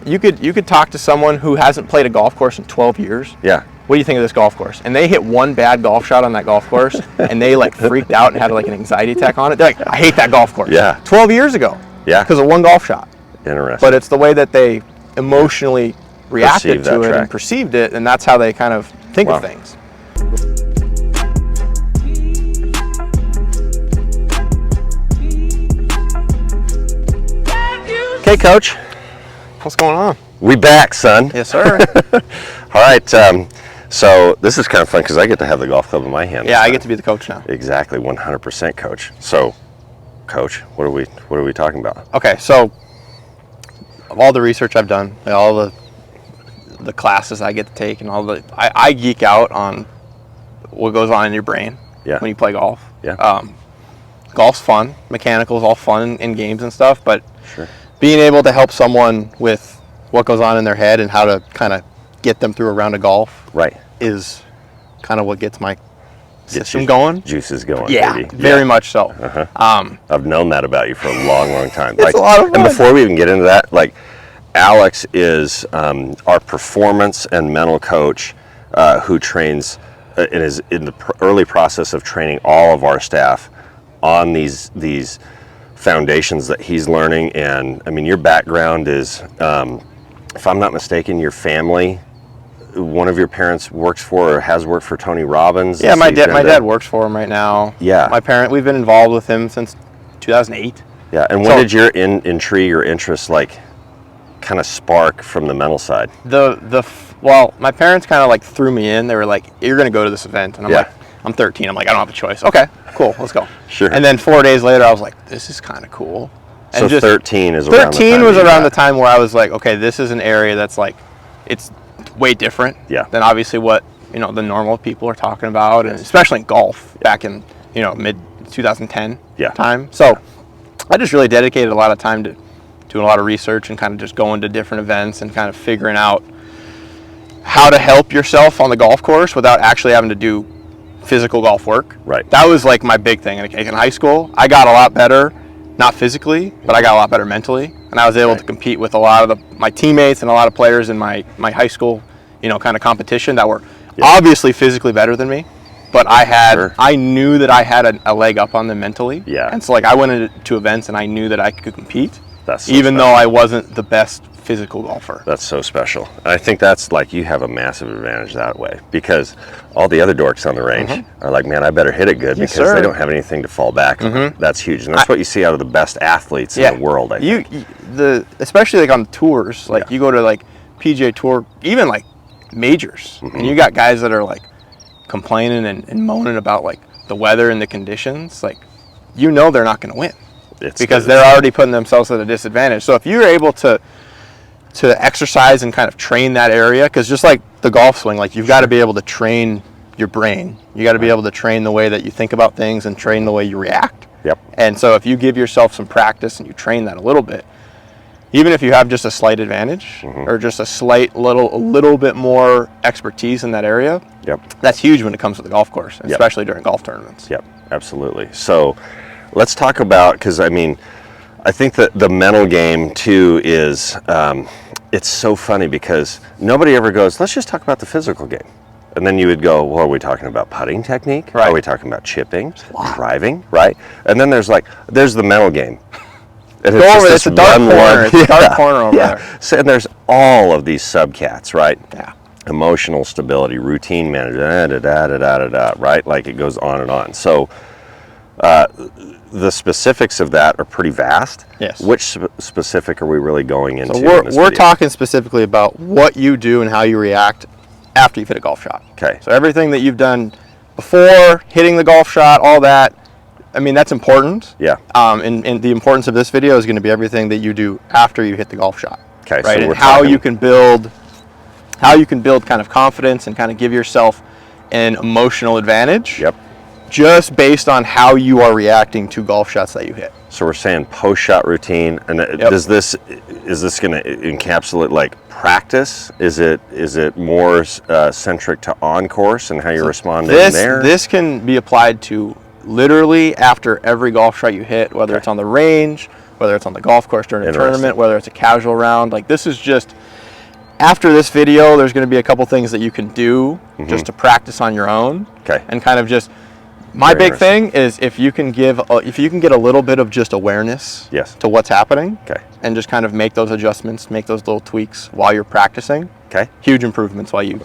you could talk to someone who hasn't played a golf course in 12 years. Yeah. What do you think of this golf course? And they hit one bad golf shot on that golf course, and they like freaked out and had like an anxiety attack on it. They're like, I hate that golf course. Yeah. 12 years ago. Yeah. Because of one golf shot. Interesting. But it's the way that they emotionally reacted to it and perceived it, and that's how they kind of think of things. Okay, Coach. What's going on? We back, son. Yes, sir. All right. So this is kind of fun because I get to have the golf club in my hand. Yeah, I get to be the coach now. Exactly, 100% coach. So, Coach, what are we talking about? Okay, so of all the research I've done, all the classes I get to take, and I geek out on what goes on in your brain when you play golf. Yeah. Golf's fun. Mechanical's all fun in games and stuff, but sure. Being able to help someone with what goes on in their head and how to kind of get them through a round of golf is kind of what gets my system going. Juices going. Yeah, baby. Very much so. I've known that about you for a long, long time. It's a lot of fun. And before we even get into that, like, Alex is our performance and mental coach who trains and is in the early process of training all of our staff on these foundations that he's learning. And I mean, your background is, if I'm not mistaken, your family, one of your parents works for or has worked for Tony Robbins. Yeah, my dad works for him right now. Yeah. We've been involved with him since 2008. Yeah, and when did your intrigue or interest like kind of spark from the mental side? Well, my parents kind of like threw me in. They were like, "You're going to go to this event," and I'm like, "I'm 13." I'm like, "I don't have a choice." Okay, cool, let's go. Sure. And then 4 days later, I was like, "This is kind of cool." And so 13 is around the time where I was like, "Okay, this is an area that's like, it's way different than obviously what the normal people are talking about, and especially in golf back in mid 2010 time." So I just really dedicated a lot of time to doing a lot of research and kind of just going to different events and kind of figuring out how to help yourself on the golf course without actually having to do physical golf work. Right. That was like my big thing. In high school, I got a lot better, not physically, but I got a lot better mentally, and I was able to compete with a lot of my teammates and a lot of players in my high school, kind of competition that were obviously physically better than me, but I knew that I had a leg up on them mentally. Yeah. And so like I went into events and I knew that I could compete, That's even though I wasn't the best physical golfer. That's so special. And I think that's like, you have a massive advantage that way, because all the other dorks on the range are like, man, I better hit it good because they don't have anything to fall back on. That's huge. And that's what you see out of the best athletes in the world, I think. Especially like on the tours, like you go to like PGA Tour, even like majors, and you got guys that are like complaining and moaning about like the weather and the conditions, like they're not going to win because they're already putting themselves at a disadvantage. So if you're able to exercise and kind of train that area, because just like the golf swing, like you've got to be able to train your brain. You got to be able to train the way that you think about things and train the way you react. Yep. And so if you give yourself some practice and you train that a little bit, even if you have just a slight advantage or just a little bit more expertise in that area, that's huge when it comes to the golf course, especially during golf tournaments. Yep, absolutely. So let's talk about, because I mean, I think that the mental game too is, it's so funny because nobody ever goes, let's just talk about the physical game. And then you would go, well, are we talking about putting technique? Right. Are we talking about chipping, driving, right? And then there's the mental game. And it's a dark corner. It's a dark corner over there. So, and there's all of these subcats, right? Yeah. Emotional stability, routine management, right? Like it goes on and on. So the specifics of that are pretty vast. Yes. Which specific are we really going into? So we're talking specifically about what you do and how you react after you've hit a golf shot. Okay. So everything that you've done before hitting the golf shot, all that, I mean, that's important. Yeah. And the importance of this video is going to be everything that you do after you hit the golf shot. Okay. Right. So and how you can build kind of confidence and kind of give yourself an emotional advantage. Yep. Just based on how you are reacting to golf shots that you hit. So we're saying post-shot routine, and is this going to encapsulate like practice? Is it more centric to on course and how you respond in there? This can be applied to literally after every golf shot you hit, whether it's on the range whether it's on the golf course during a tournament, whether it's a casual round. Like, this is just, after this video, there's going to be a couple things that you can do just to practice on your own. Okay. And kind of just, my big thing is if you can get a little bit of just awareness to what's happening, and just kind of make those adjustments, make those little tweaks while you're practicing. Okay. Huge improvements while you,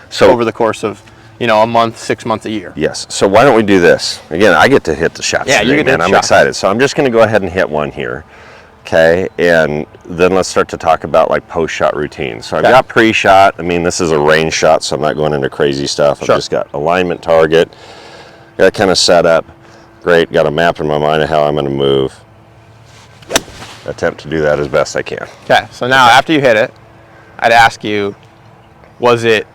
so over the course of, you know, a month, 6 months, a year. Yes. So why don't we do this? Again, I get to hit the shots today, you get to hit the I'm shots. excited. So I'm just going to go ahead and hit one here. Okay. And then let's start to talk about like post-shot routines. So I've got pre-shot. I mean, this is a range shot, so I'm not going into crazy stuff. I've just got alignment, target, got kind of set up. Great. Got a map in my mind of how I'm going to move. Attempt to do that as best I can. Okay. So now after you hit it, I'd ask you, was it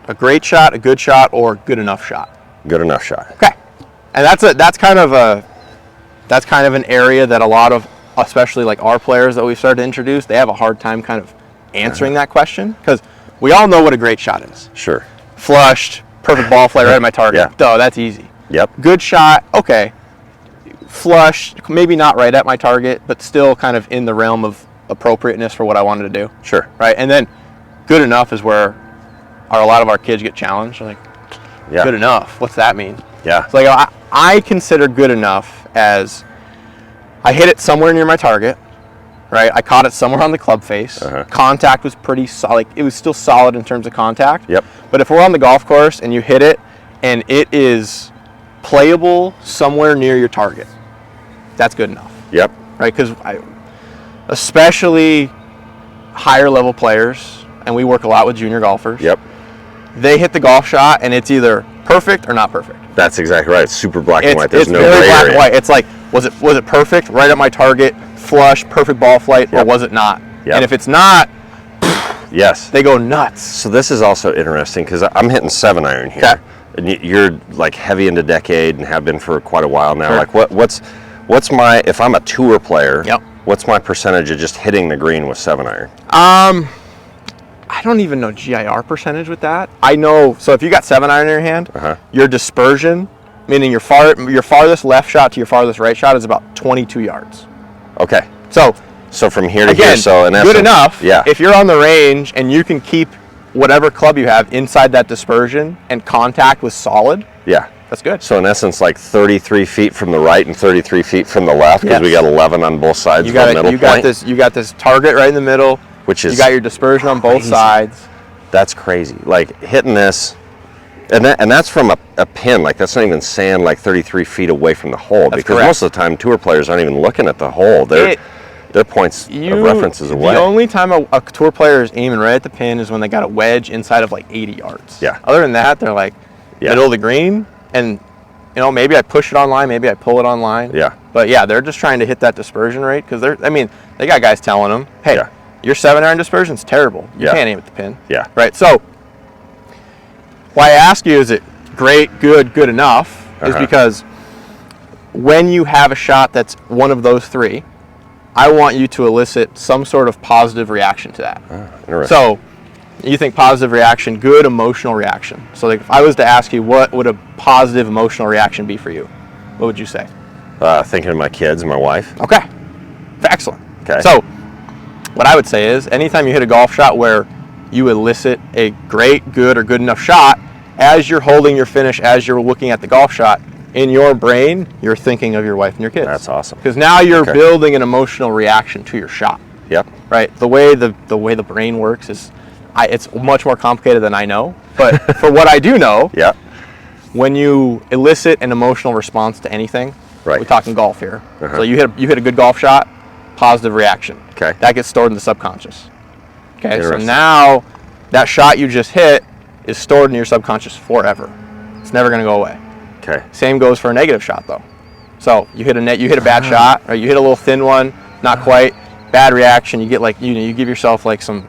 a great shot, a good shot, or good enough shot? Good enough shot. Okay. And that's kind of an area that a lot of, especially like our players that we've started to introduce, they have a hard time kind of answering that question, because we all know what a great shot is. Sure. Flushed, perfect ball flight right at my target. Duh, that's easy. Yep. Good shot, okay. Flush, maybe not right at my target, but still kind of in the realm of appropriateness for what I wanted to do. Sure. Right. And then good enough is where a lot of our kids get challenged. They're like, good enough. What's that mean? Yeah. So like I consider good enough as I hit it somewhere near my target, right? I caught it somewhere on the club face. Contact was pretty solid. It was still solid in terms of contact. Yep. But if we're on the golf course and you hit it and it is playable somewhere near your target, that's good enough. Yep. Right? Because especially higher level players, and we work a lot with junior golfers. Yep. They hit the golf shot and it's either perfect or not perfect. That's exactly right. It's super black and white. There's no very black and white. It's like, was it perfect, right at my target, flush, perfect ball flight, or was it not? And if it's not, they go nuts. So this is also interesting because I'm hitting 7-iron here. And you're like heavy into decade and have been for quite a while now. Like what's my, if I'm a tour player, what's my percentage of just hitting the green with 7-iron? I don't even know GIR percentage with that. I know, so if you got 7-iron in your hand, your dispersion, meaning your farthest left shot to your farthest right shot, is about 22 yards. Okay. So from here to here, so in essence, good enough. If you're on the range and you can keep whatever club you have inside that dispersion and contact was solid, that's good. So in essence, like 33 feet from the right and 33 feet from the left, because we got 11 on both sides. You got this target right in the middle. Which is, you got your dispersion on both sides. That's crazy. Like hitting this, and that's from a pin. Like that's not even sand. Like 33 feet away from the hole. That's because most of the time tour players aren't even looking at the hole. Their points of reference is away. The only time a tour player is aiming right at the pin is when they got a wedge inside of like 80 yards. Other than that, they're like middle of the green, and you know, maybe I push it on line, maybe I pull it on line. But they're just trying to hit that dispersion rate, because they got guys telling them, hey. Your 7-iron dispersion's terrible. You can't aim at the pin. Right. So why I ask you, is it great, good enough, is because when you have a shot that's one of those three, I want you to elicit some sort of positive reaction to that. So you think positive reaction, good emotional reaction. So like if I was to ask you, what would a positive emotional reaction be for you? What would you say? Thinking of my kids and my wife. Okay. Excellent. Okay. So what I would say is, anytime you hit a golf shot where you elicit a great, good, or good enough shot, as you're holding your finish, as you're looking at the golf shot, in your brain, you're thinking of your wife and your kids. That's awesome. Because now you're building an emotional reaction to your shot. Right? The way the brain works is, it's much more complicated than I know. But for what I do know, when you elicit an emotional response to anything, we're talking golf here. So you hit a good golf shot, positive reaction. That gets stored in the subconscious. So now that shot you just hit is stored in your subconscious forever. It's never going to go away. Same goes for a negative shot though. So you hit a bad shot, or you hit a little thin one, not quite, bad reaction. You get like you give yourself like some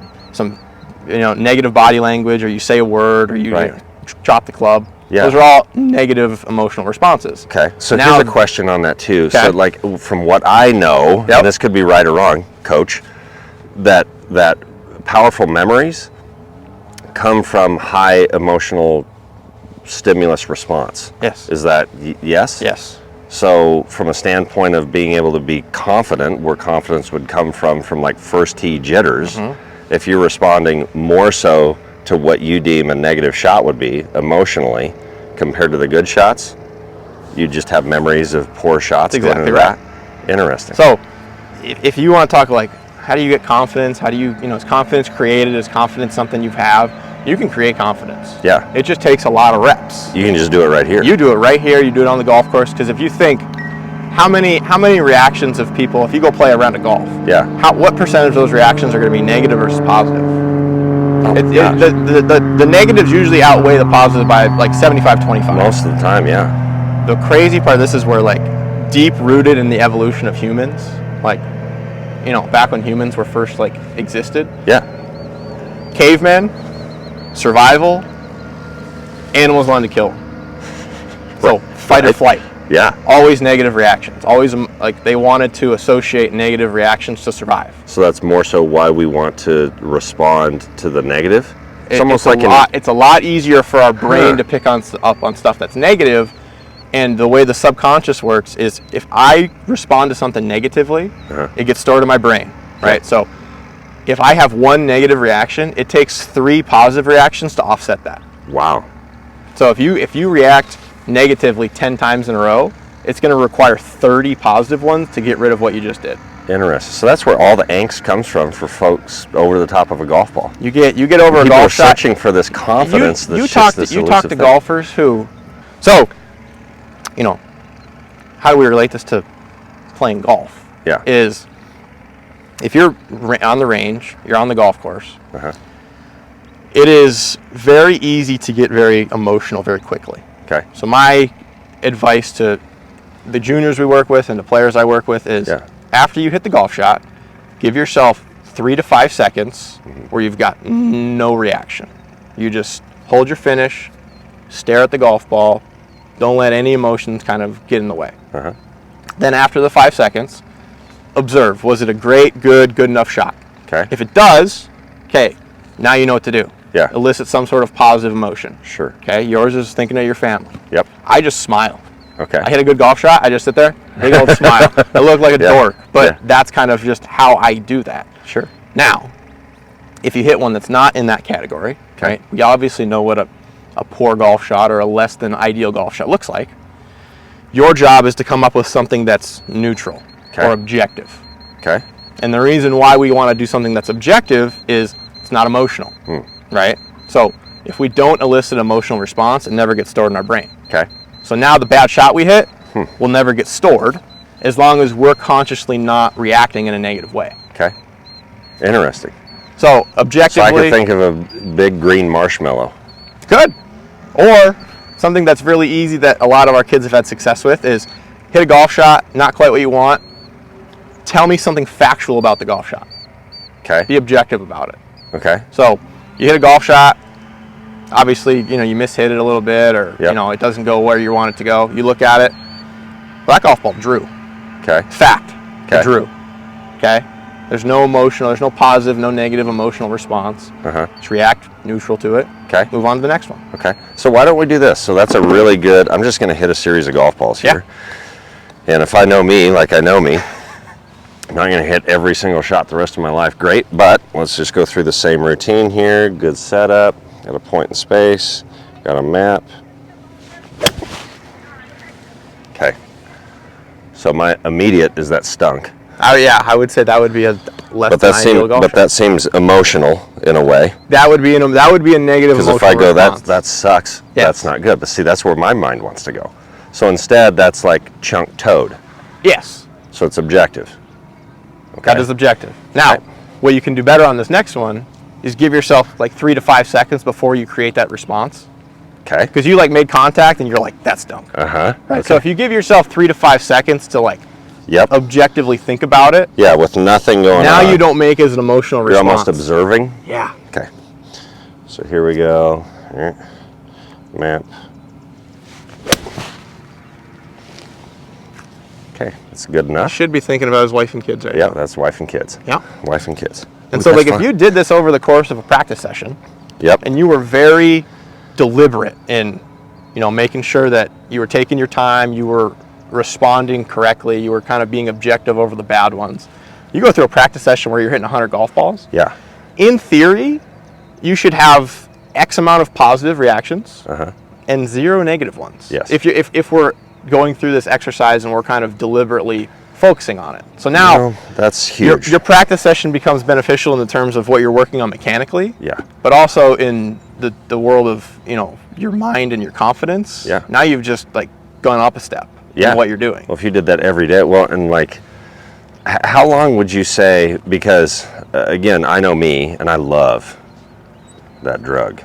negative body language, or you say a word, or you drop the club. Those are all negative emotional responses. So now, here's a question on that too. So like from what I know, and this could be right or wrong, Coach, that powerful memories come from high emotional stimulus response. Yes. Is that yes? Yes. So from a standpoint of being able to be confident, where confidence would come from like first tee jitters, if you're responding more so to what you deem a negative shot would be emotionally compared to the good shots, you just have memories of poor shots. That's exactly right. Interesting. So if you want to talk like, how do you get confidence? How do you, is confidence created? Is confidence something you have? You can create confidence. Yeah. It just takes a lot of reps. You can just do it right here. You do it right here. You do it on the golf course. Because if you think, how many reactions of people, if you go play a round of golf, what percentage of those reactions are going to be negative versus positive? The negatives usually outweigh the positives by like 75-25. Most of the time, yeah. The crazy part of this is where like deep rooted in the evolution of humans, like, back when humans were first like existed. Yeah. Cavemen, survival, animals wanted to kill. So fight or flight. Yeah. Always negative reactions. Always like they wanted to associate negative reactions to survive. So that's more so why we want to respond to the negative. It's a lot easier for our brain to pick up on stuff that's negative. And the way the subconscious works is if I respond to something negatively, it gets stored in my brain, right? So if I have one negative reaction, it takes 3 positive reactions to offset that. Wow. So if you react negatively 10 times in a row, it's going to require 30 positive ones to get rid of what you just did. Interesting. So that's where all the angst comes from for folks over the top of a golf ball. You get over a golf shot. People are searching for this confidence. You talk to golfers who, so, how do we relate this to playing golf? Yeah. Is if you're on the range, you're on the golf course, it is very easy to get very emotional very quickly. Okay. So my advice to the juniors we work with and the players I work with is after you hit the golf shot, give yourself 3 to 5 seconds where you've got no reaction. You just hold your finish, stare at the golf ball, don't let any emotions kind of get in the way. Then after the 5 seconds, observe, was it a great, good enough shot? Okay. If it does, okay, now you know what to do. Yeah. Elicit some sort of positive emotion. Sure. Okay, yours is thinking of your family. Yep. I just smile. Okay. I hit a good golf shot, I just sit there, big old smile. I look like a dork, but that's kind of just how I do that. Sure. Now, if you hit one that's not in that category, right, we obviously know what a poor golf shot or a less than ideal golf shot looks like. Your job is to come up with something that's neutral or objective. Okay. And the reason why we want to do something that's objective is it's not emotional, right? So if we don't elicit an emotional response, it never gets stored in our brain. Okay. So now the bad shot we hit will never get stored as long as we're consciously not reacting in a negative way. Okay. Interesting. So objectively, So I could think of a big green marshmallow. Good. Or something that's really easy that a lot of our kids have had success with is hit a golf shot, not quite what you want. Tell me something factual about the golf shot. Okay. Be objective about it. Okay. So you hit a golf shot, obviously, you mishit it a little bit or, it doesn't go where you want it to go. You look at it, well, that golf ball drew. Okay. Fact. It drew. Okay. There's no emotional, there's no positive, no negative emotional response. Just react neutral to it. Okay. Move on to the next one. Okay. So why don't we do this? So that's a really good, I'm just going to hit a series of golf balls here. And if I know me like I know me, I'm not going to hit every single shot the rest of my life. Great. But let's just go through the same routine here. Good setup. Got a point in space. Got a map. Okay. So my immediate is that stunk. Oh yeah, I would say that would be a less than ideal golf shot. But that seems emotional in a way. That would be a negative emotional Because if I go, response. that sucks. Yes. That's not good. But see, that's where my mind wants to go. So instead, that's like chunk toed. Yes. So it's objective. Okay. That is objective. Now, what you can do better on this next one is give yourself like 3 to 5 seconds before you create that response. Okay. Because you made contact and you're like, that stunk. Right. Okay. So if you give yourself 3 to 5 seconds to objectively think about it. Yeah, with nothing going on. Now you don't make as an emotional response. You're almost observing. Yeah. Okay. So here we go. Here. Map. Okay, that's good enough. Should be thinking about his wife and kids right Yeah, now. that's wife and kids. Yeah. Wife and kids. And so if you did this over the course of a practice session, and you were very deliberate in, making sure that you were taking your time, you were responding correctly. You were kind of being objective over the bad ones. You go through a practice session where you're hitting 100 golf balls. Yeah. In theory, you should have X amount of positive reactions and 0 negative ones. Yes. If we're going through this exercise and we're kind of deliberately focusing on it. So now that's huge. Your practice session becomes beneficial in the terms of what you're working on mechanically. Yeah. But also in the world of, your mind and your confidence. Yeah. Now you've just like gone up a step in what you're doing. Well, if you did that every day, well, and like, how long would you say, because again, I know me and I love that drug.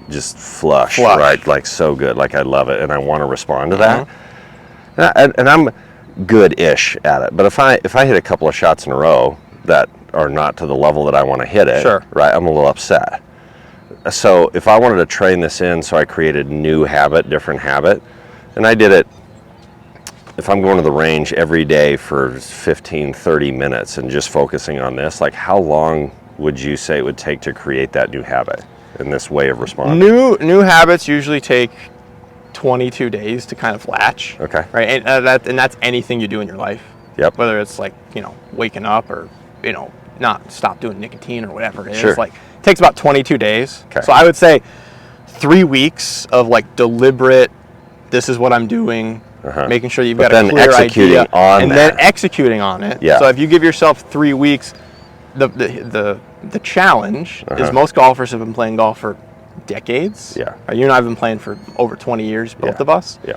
Just flush, right? Like so good. Like I love it and I want to respond to that. And I'm good-ish at it. But if I hit a couple of shots in a row that are not to the level that I want to hit it, right, I'm a little upset. So if I wanted to train this in, so I created new habit, different habit, and I did it, if I'm going to the range every day for 15, 30 minutes and just focusing on this, like how long would you say it would take to create that new habit in this way of responding? New habits usually take 22 days to kind of latch. Okay. Right, and that's anything you do in your life. Yep. Whether it's like waking up or not stop doing nicotine or whatever it is. Sure. Like it takes about 22 days. Okay. So I would say 3 weeks of like deliberate. This is what I'm doing. Making sure you've got a clear idea, and then executing on it. Yeah. So if you give yourself 3 weeks, the challenge is most golfers have been playing golf for decades. Yeah. You and I have been playing for over 20 years, both of us. Yeah.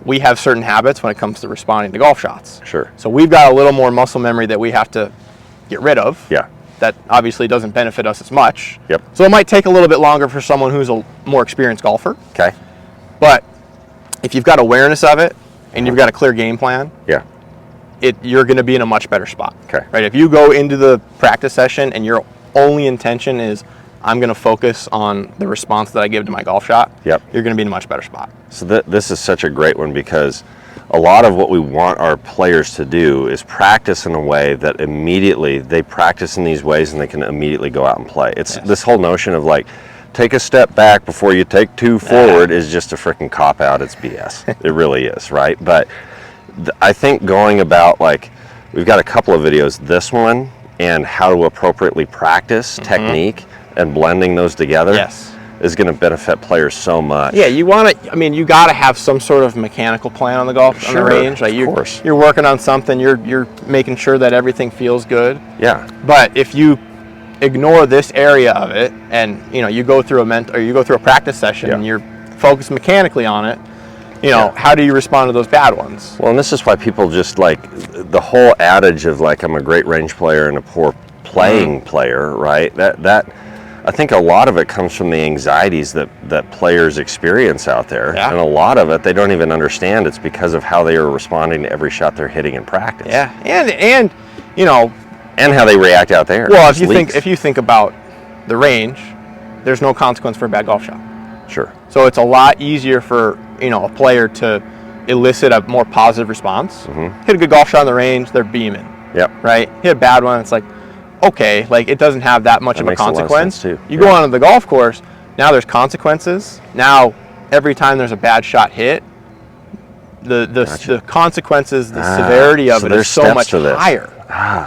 We have certain habits when it comes to responding to golf shots. Sure. So we've got a little more muscle memory that we have to get rid of. Yeah. That obviously doesn't benefit us as much. Yep. So it might take a little bit longer for someone who's a more experienced golfer. Okay. But if you've got awareness of it and you've got a clear game plan, you're going to be in a much better spot. Okay. Right. If you go into the practice session and your only intention is I'm going to focus on the response that I give to my golf shot, you're going to be in a much better spot. So this is such a great one because a lot of what we want our players to do is practice in a way that immediately they practice in these ways and they can immediately go out and play. It's this whole notion of like, take a step back before you take 2 forward is just a freaking cop out. It's BS. It really is, right? But I think going about like, we've got a couple of videos, this one and how to appropriately practice technique and blending those together is going to benefit players so much. Yeah, you got to have some sort of mechanical plan on the on the range. Like you're working on something, you're making sure that everything feels good. Yeah. But if you ignore this area of it and you go through a practice session and you're focused mechanically on it, how do you respond to those bad ones? Well, and this is why people just like the whole adage of like I'm a great range player and a poor playing player, right? That I think a lot of it comes from the anxieties that players experience out there, and a lot of it they don't even understand. It's because of how they are responding to every shot they're hitting in practice. Yeah, and how they react out there. Well, if you think about the range, there's no consequence for a bad golf shot. Sure. So it's a lot easier for a player to elicit a more positive response. Hit a good golf shot on the range, they're beaming. Yep. Right. Hit a bad one, it's like, okay, like it doesn't have that much of a consequence. Too. You go onto the golf course, now there's consequences. Now every time there's a bad shot hit, the consequences, the severity of it is so much higher.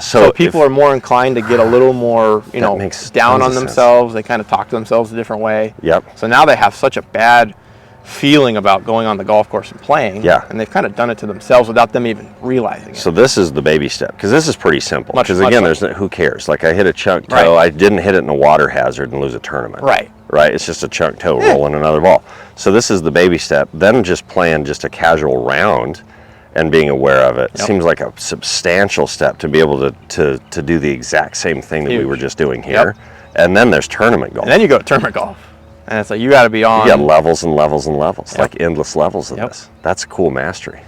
So people are more inclined to get a little more, down on themselves. They kind of talk to themselves a different way. Yep. So now they have such a bad feeling about going on the golf course and playing. Yeah. And they've kind of done it to themselves without them even realizing it. So this is the baby step, because this is pretty simple. Because again, who cares? Like I hit a chunk toe, I didn't hit it in a water hazard and lose a tournament. Right. It's just a chunk toe rolling another ball. So this is the baby step. Then just playing just a casual round and being aware of it seems like a substantial step to be able to do the exact same thing that we were just doing here. And then there's tournament golf. And then you go to tournament golf. And it's like you got to be on. You got levels and levels and levels, like endless levels of this. That's cool mastery.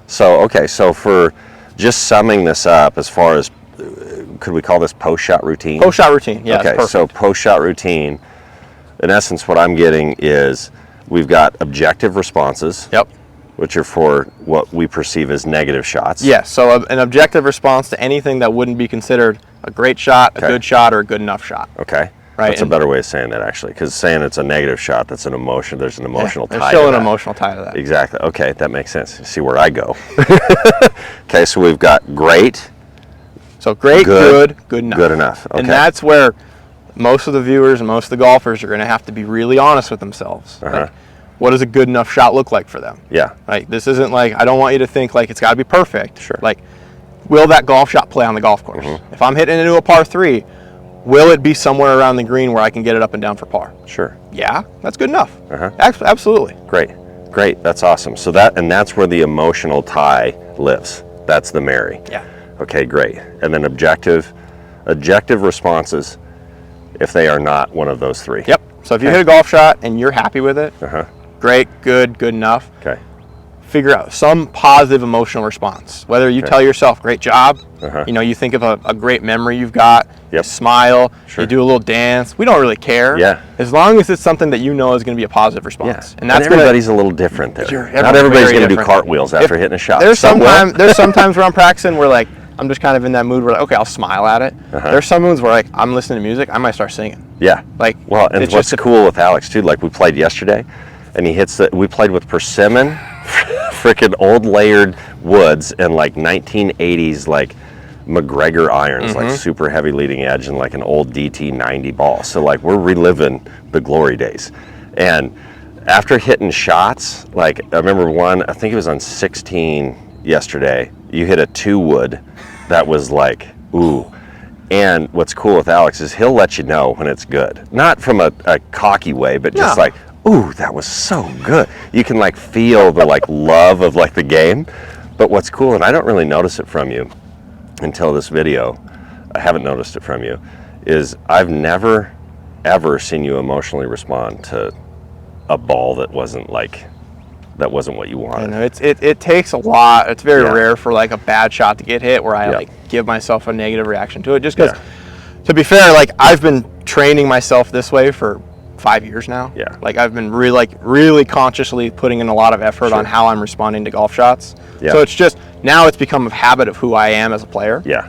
So, okay, so for just summing this up as far as, could we call this post-shot routine? Post-shot routine, yeah. Okay, so post-shot routine, in essence what I'm getting is we've got objective responses. Which are for what we perceive as negative shots. Yes, so an objective response to anything that wouldn't be considered a great shot, a good shot, or a good enough shot. Okay. right? That's a better way of saying that, actually, because saying it's a negative shot, that's an emotion. There's an emotional tie. There's still to an that. emotional tie to that. Exactly. Okay, that makes sense. See where I go. Okay, so we've got great. So great, good enough. Good enough. Okay. And that's where most of the viewers and most of the golfers are going to have to be really honest with themselves. Like, what does a good enough shot look like for them? Yeah. Like, this isn't like, I don't want you to think like it's got to be perfect. Sure. Like, will that golf shot play on the golf course? If I'm hitting into a par 3, will it be somewhere around the green where I can get it up and down for par? Sure. Yeah, that's good enough. Absolutely. Great. That's awesome. So that's where the emotional tie lives. That's the marry. Yeah. Okay, great. And then objective responses, if they are not one of those 3. Yep. So if you hit a golf shot and you're happy with it, great, good enough. Okay. Figure out some positive emotional response. Whether you tell yourself, great job, you think of a great memory you've got, you smile, you do a little dance. We don't really care. Yeah. As long as it's something that you know is going to be a positive response. And that's everybody's a little different there. Not everybody's going to do cartwheels after hitting a shot. There's sometimes where I'm practicing where like I'm just kind of in that mood where like, okay, I'll smile at it. There's some moods where like I'm listening to music, I might start singing. Yeah. Like, well, and what's cool with Alex too, like we played yesterday, and we played with persimmon, freaking old layered woods and like 1980s like McGregor irons, like super heavy leading edge and like an old DT 90 ball. So like we're reliving the glory days. And after hitting shots, like I remember one, I think it was on 16 yesterday, you hit a 2-wood that was like, ooh. And what's cool with Alex is he'll let you know when it's good. Not from a cocky way, but just like, ooh, that was so good. You can like feel the like love of like the game. But what's cool, and I don't really notice it from you until this video, I haven't noticed it from you, is I've never ever seen you emotionally respond to a ball that wasn't what you wanted. It takes a lot. It's very rare for like a bad shot to get hit where I like give myself a negative reaction to it, just because to be fair, like I've been training myself this way for 5 years now. Yeah. Like I've been really consciously putting in a lot of effort on how I'm responding to golf shots. Yeah. So it's just now it's become a habit of who I am as a player. Yeah.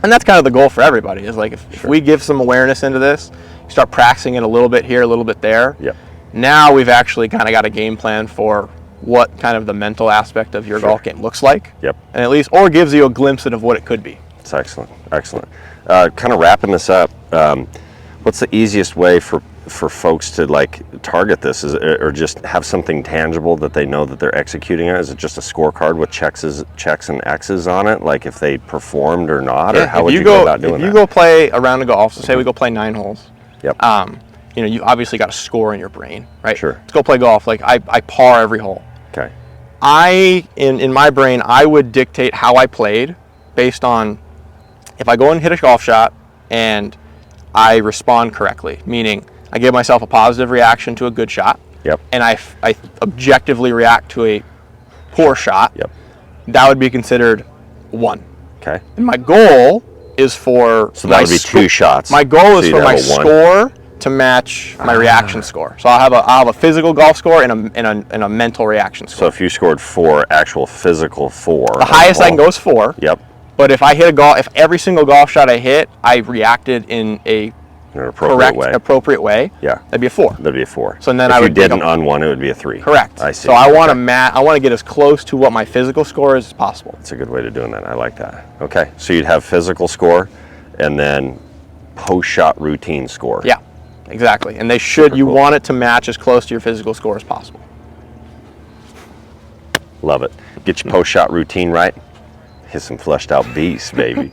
And that's kind of the goal for everybody is like if we give some awareness into this, start practicing it a little bit here, a little bit there. Yep. Now we've actually kind of got a game plan for what kind of the mental aspect of your golf game looks like. Yep. And at least, or gives you a glimpse of what it could be. It's excellent. Kind of wrapping this up, what's the easiest way for folks to like target this, or just have something tangible that they know that they're executing it? Is it just a scorecard with checks and X's on it, like if they performed or not, or how would you go about doing that? If you go play a round of golf, so say we go play 9 holes. Yep. You obviously got a score in your brain, right? Sure. Let's go play golf. Like I par every hole. Okay. In my brain, I would dictate how I played based on if I go and hit a golf shot and I respond correctly, meaning I give myself a positive reaction to a good shot. Yep. And I objectively react to a poor shot. Yep. That would be considered 1. Okay. And my goal is for so that would be 2 shots. My goal is for my score to match my reaction score. So I'll have a physical golf score and a mental reaction score. So if you scored 4, actual physical 4. The highest I can go is 4. Yep. But if if every single golf shot I hit, I reacted in an appropriate way, that'd be a 4. That'd be a 4. So then if you didn't on 1, it would be a 3. Correct. I see. So I want to get as close to what my physical score is as possible. That's a good way to doing that. I like that. Okay. So you'd have physical score and then post-shot routine score. Yeah, exactly. And you want it to match as close to your physical score as possible. Love it. Get your post-shot routine right. Hit some fleshed out beasts, baby.